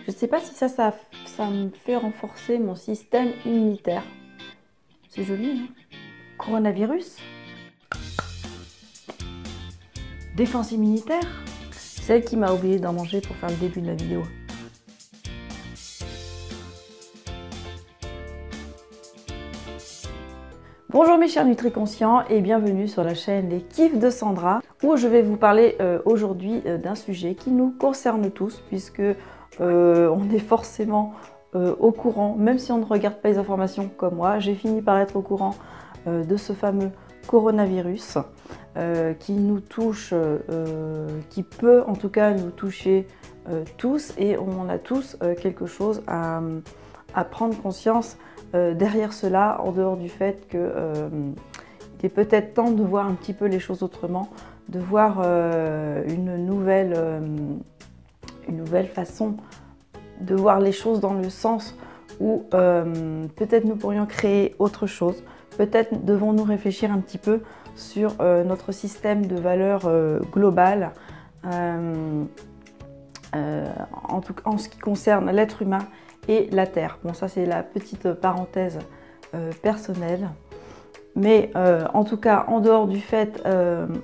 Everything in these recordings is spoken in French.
Je ne sais pas si ça me fait renforcer mon système immunitaire. C'est joli, hein? Coronavirus? Défense immunitaire? C'est elle qui m'a oublié d'en manger pour faire le début de la vidéo. Bonjour mes chers Nutri-Conscients et bienvenue sur la chaîne Les Kiffs de Sandra, où je vais vous parler aujourd'hui d'un sujet qui nous concerne tous, puisque on est forcément au courant, même si on ne regarde pas les informations comme moi. J'ai fini par être au courant de ce fameux coronavirus qui nous touche, qui peut en tout cas nous toucher tous, et on a tous quelque chose à prendre conscience derrière cela, en dehors du fait qu'il est peut-être temps de voir un petit peu les choses autrement, de voir une nouvelle façon de voir les choses, dans le sens où peut-être nous pourrions créer autre chose, peut-être devons-nous réfléchir un petit peu sur notre système de valeurs global, en ce qui concerne l'être humain et la Terre. Bon, ça c'est la petite parenthèse personnelle, mais en tout cas, en dehors du fait,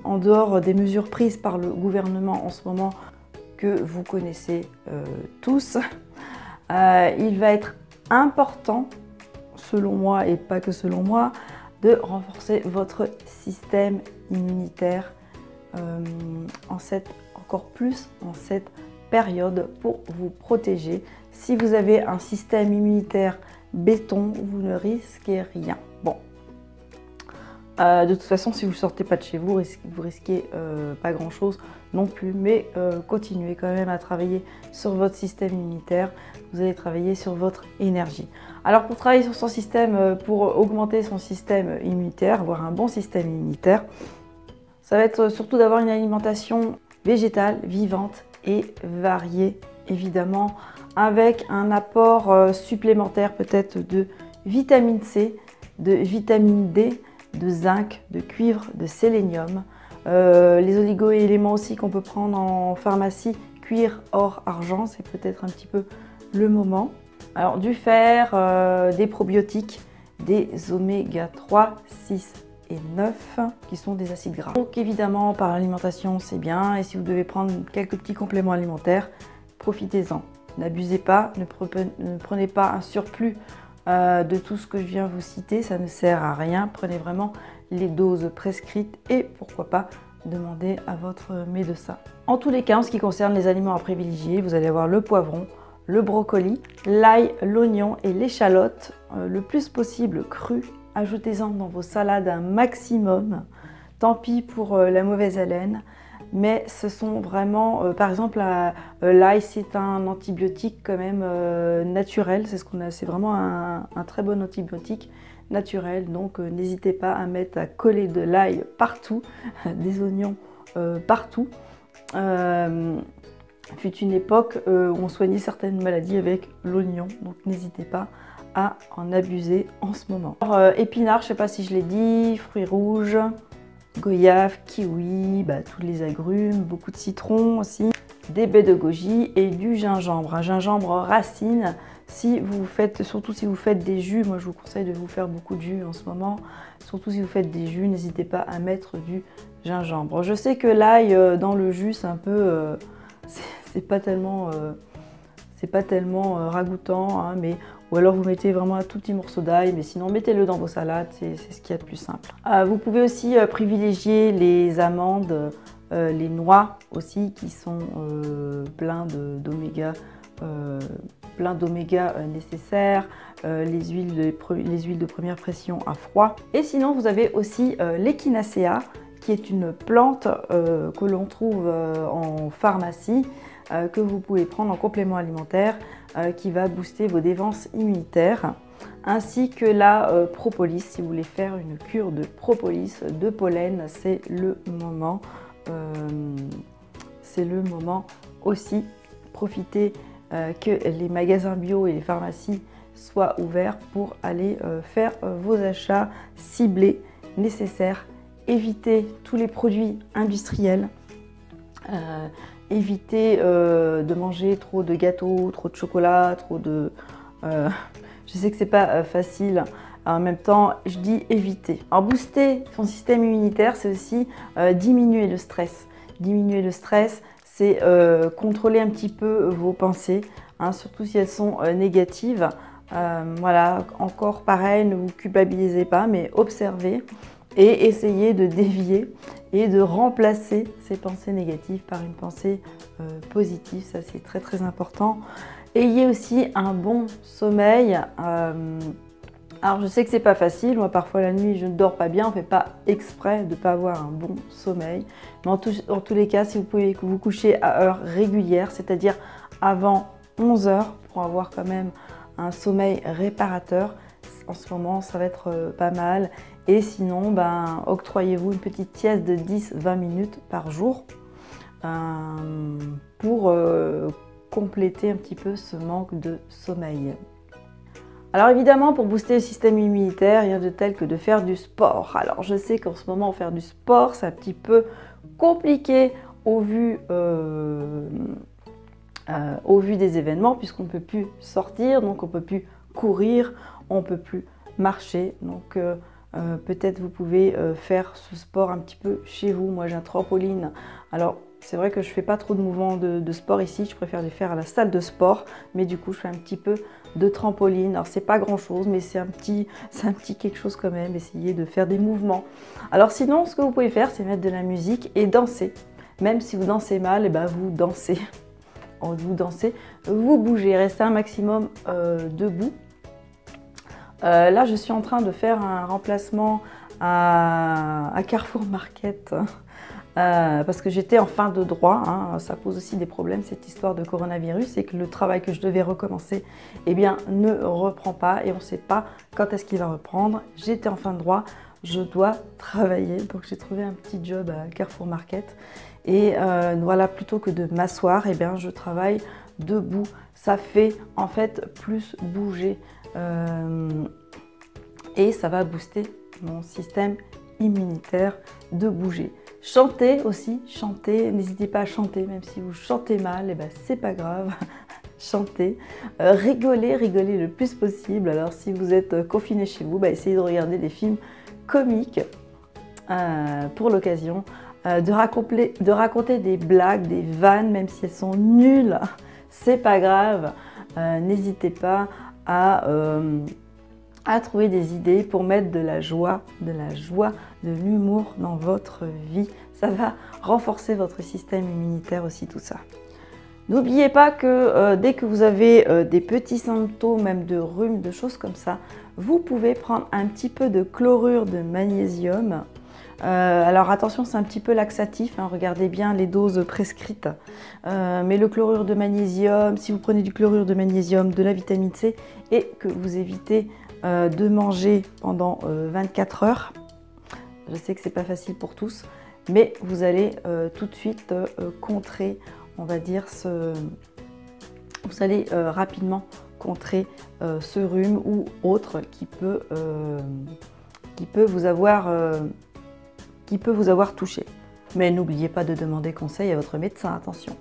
en dehors des mesures prises par le gouvernement en ce moment, que vous connaissez tous, il va être important, selon moi et pas que selon moi, de renforcer votre système immunitaire encore plus en cette période, pour vous protéger. Si vous avez un système immunitaire béton, vous ne risquez rien. Bon, de toute façon, si vous ne sortez pas de chez vous, vous risquez pas grand chose non plus, mais continuez quand même à travailler sur votre système immunitaire. Vous allez travailler sur votre énergie. Alors pour travailler sur son système, pour augmenter son système immunitaire, avoir un bon système immunitaire, ça va être surtout d'avoir une alimentation végétale, vivante et variée, évidemment, avec un apport supplémentaire peut-être de vitamine C, de vitamine D, de zinc, de cuivre, de sélénium, les oligo-éléments aussi qu'on peut prendre en pharmacie, cuir, or, argent, c'est peut-être un petit peu le moment. Alors du fer, des probiotiques, des oméga 3, 6 et 9 qui sont des acides gras. Donc évidemment, par l'alimentation c'est bien, et si vous devez prendre quelques petits compléments alimentaires, profitez-en. N'abusez pas, ne prenez pas un surplus de tout ce que je viens vous citer, ça ne sert à rien. Prenez vraiment les doses prescrites et pourquoi pas demander à votre médecin. En tous les cas, en ce qui concerne les aliments à privilégier, vous allez avoir le poivron, le brocoli, l'ail, l'oignon et l'échalote, le plus possible cru. Ajoutez-en dans vos salades un maximum. Tant pis pour la mauvaise haleine, mais ce sont vraiment, par exemple, l'ail, c'est un antibiotique quand même naturel. C'est vraiment un très bon antibiotique naturel. Donc n'hésitez pas à coller de l'ail partout, des oignons partout. Fut une époque où on soignait certaines maladies avec l'oignon, donc n'hésitez pas à en abuser en ce moment. Alors, épinards, je ne sais pas si je l'ai dit, fruits rouges, goyave, kiwi, tous les agrumes, beaucoup de citron aussi, des baies de goji et du gingembre. Un gingembre racine, surtout si vous faites des jus, moi je vous conseille de vous faire beaucoup de jus en ce moment, surtout si vous faites des jus, n'hésitez pas à mettre du gingembre. Je sais que l'ail dans le jus, c'est un peu... c'est pas tellement ragoûtant, hein, ou alors vous mettez vraiment un tout petit morceau d'ail, mais sinon mettez-le dans vos salades, c'est ce qu'il y a de plus simple. Vous pouvez aussi privilégier les amandes, les noix aussi, qui sont plein d'oméga nécessaires, les huiles de première pression à froid. Et sinon vous avez aussi l'échinacea, qui est une plante que l'on trouve en pharmacie, que vous pouvez prendre en complément alimentaire, qui va booster vos défenses immunitaires, ainsi que la propolis. Si vous voulez faire une cure de propolis, de pollen, c'est le moment. Aussi. Profitez que les magasins bio et les pharmacies soient ouverts pour aller faire vos achats ciblés nécessaires. Évitez tous les produits industriels. évitez de manger trop de gâteaux, trop de chocolat, trop de... je sais que c'est pas facile. En même temps, je dis éviter. Alors, booster son système immunitaire, c'est aussi diminuer le stress. Diminuer le stress, c'est contrôler un petit peu vos pensées, hein, surtout si elles sont négatives. Voilà, encore pareil, ne vous culpabilisez pas, mais observez et essayez de dévier et de remplacer ces pensées négatives par une pensée positive. Ça, c'est très très important. Ayez aussi un bon sommeil. Alors je sais que c'est pas facile, moi parfois la nuit je ne dors pas bien, on ne fait pas exprès de ne pas avoir un bon sommeil. Mais en tous les cas, si vous pouvez vous coucher à heure régulière, c'est-à-dire avant 11 heures pour avoir quand même un sommeil réparateur, en ce moment ça va être pas mal. Et sinon, ben, octroyez-vous une petite sieste de 10-20 minutes par jour pour compléter un petit peu ce manque de sommeil. Alors évidemment, pour booster le système immunitaire, rien de tel que de faire du sport. Alors je sais qu'en ce moment, faire du sport, c'est un petit peu compliqué au vu des événements, puisqu'on ne peut plus sortir, donc on ne peut plus courir, on ne peut plus marcher. Donc peut-être vous pouvez faire ce sport un petit peu chez vous. Moi j'ai un trampoline. Alors c'est vrai que je ne fais pas trop de mouvements de sport ici, je préfère les faire à la salle de sport, mais du coup je fais un petit peu de trampoline. Alors c'est pas grand chose, mais c'est un petit quelque chose quand même, essayer de faire des mouvements. Alors sinon, ce que vous pouvez faire, c'est mettre de la musique et danser. Même si vous dansez mal, et ben vous dansez. Vous dansez, vous bougez, restez un maximum debout. Là, je suis en train de faire un remplacement à Carrefour Market. Parce que j'étais en fin de droit, hein, ça pose aussi des problèmes cette histoire de coronavirus et que le travail que je devais recommencer eh bien, ne reprend pas et on ne sait pas quand est-ce qu'il va reprendre. J'étais en fin de droit, je dois travailler, donc j'ai trouvé un petit job à Carrefour Market et voilà, plutôt que de m'asseoir, eh bien, je travaille debout. Ça fait en fait plus bouger et ça va booster mon système immunitaire de bouger. Chantez aussi, chantez, n'hésitez pas à chanter, même si vous chantez mal, eh ben, c'est pas grave, chantez. Rigolez le plus possible. Alors si vous êtes confiné chez vous, essayez de regarder des films comiques pour l'occasion, de raconter des blagues, des vannes, même si elles sont nulles, c'est pas grave. N'hésitez pas à trouver des idées pour mettre de la joie, de l'humour dans votre vie. Ça va renforcer votre système immunitaire aussi, tout ça. N'oubliez pas que dès que vous avez des petits symptômes, même de rhume, de choses comme ça, vous pouvez prendre un petit peu de chlorure de magnésium. Alors attention, c'est un petit peu laxatif, hein, regardez bien les doses prescrites. Mais le chlorure de magnésium, si vous prenez du chlorure de magnésium, de la vitamine C et que vous évitez de manger pendant 24 heures. Je sais que c'est pas facile pour tous, mais vous allez tout de suite contrer, on va dire, vous allez rapidement contrer ce rhume ou autre qui peut vous avoir touché. Mais n'oubliez pas de demander conseil à votre médecin, attention.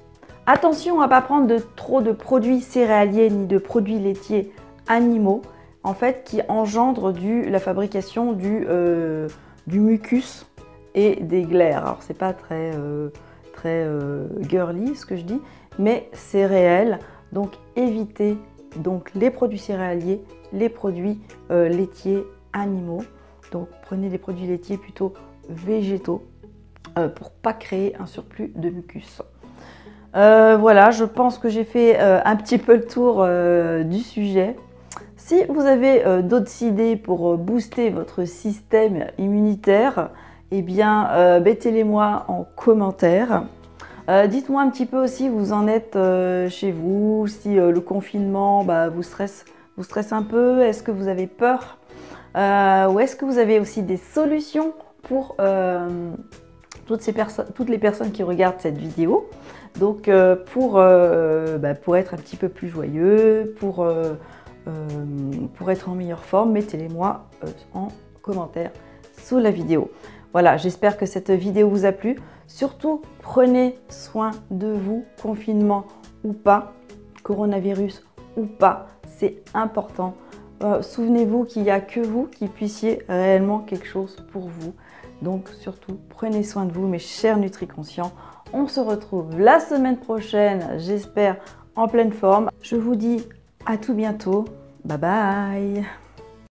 Attention à ne pas prendre trop de produits céréaliers ni de produits laitiers animaux, en fait, qui engendrent la fabrication du mucus et des glaires. Alors, c'est pas très girly ce que je dis, mais c'est réel. Donc, évitez les produits céréaliers, les produits laitiers animaux. Donc, prenez des produits laitiers plutôt végétaux pour pas créer un surplus de mucus. Voilà, je pense que j'ai fait un petit peu le tour du sujet. Si vous avez d'autres idées pour booster votre système immunitaire, eh bien, mettez-les-moi en commentaire. Dites-moi un petit peu aussi où vous en êtes chez vous, si le confinement vous stresse un peu, est-ce que vous avez peur ou est-ce que vous avez aussi des solutions pour toutes les personnes qui regardent cette vidéo. Donc pour être un petit peu plus joyeux, pour être en meilleure forme, mettez-les moi en commentaire sous la vidéo. Voilà, j'espère que cette vidéo vous a plu. Surtout, prenez soin de vous, confinement ou pas, coronavirus ou pas, c'est important. Souvenez-vous qu'il n'y a que vous qui puissiez réellement quelque chose pour vous. Donc surtout, prenez soin de vous, mes chers NutriConscients. On se retrouve la semaine prochaine, j'espère, en pleine forme. Je vous dis à tout bientôt. Bye bye!